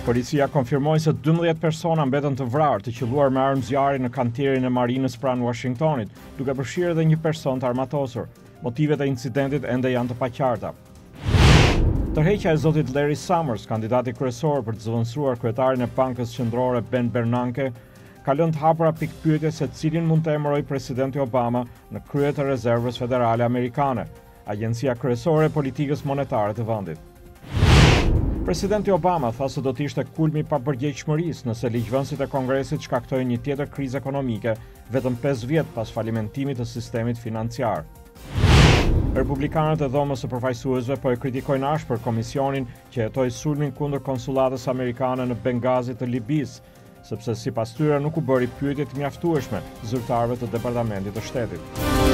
Policia konfirmoi se 12 persona mbetën të vrarë të qelluar me armë zjarri në kantierin e marinës pranë Washingtonit, duke përfshirë edhe një person të armatosur. Motivet e incidentit ende janë të paqarta. Tërheqja e zotit Larry Summers, kandidati kryesor për të zëvendësuar kryetarin e Bankës Qendrore Ben Bernanke, ka lënë të hapura pikpyetje se cilin mund të emërojë presidenti Obama në krye të rezervës federale amerikane, agjencia kryesore e politikës monetare të vendit. Presidenti Obama tha se do të ishte kulmi i papërgjegjshmërisë nëse ligjvënësit e Kongresit shkaktojnë një tjetër krizë ekonomike vetëm 5 vjet pas falimentimit të sistemit financiar. Republikanët e Dhomës së Përfaqësuesve po e kritikojnë ashpër komisionin që hetoi sulmin kundër konsullatës amerikane në Bengazi të Libisë, sepse sipas tyre nuk u bëri pyetje të mjaftueshme zyrtarëve të Departamentit të Shtetit.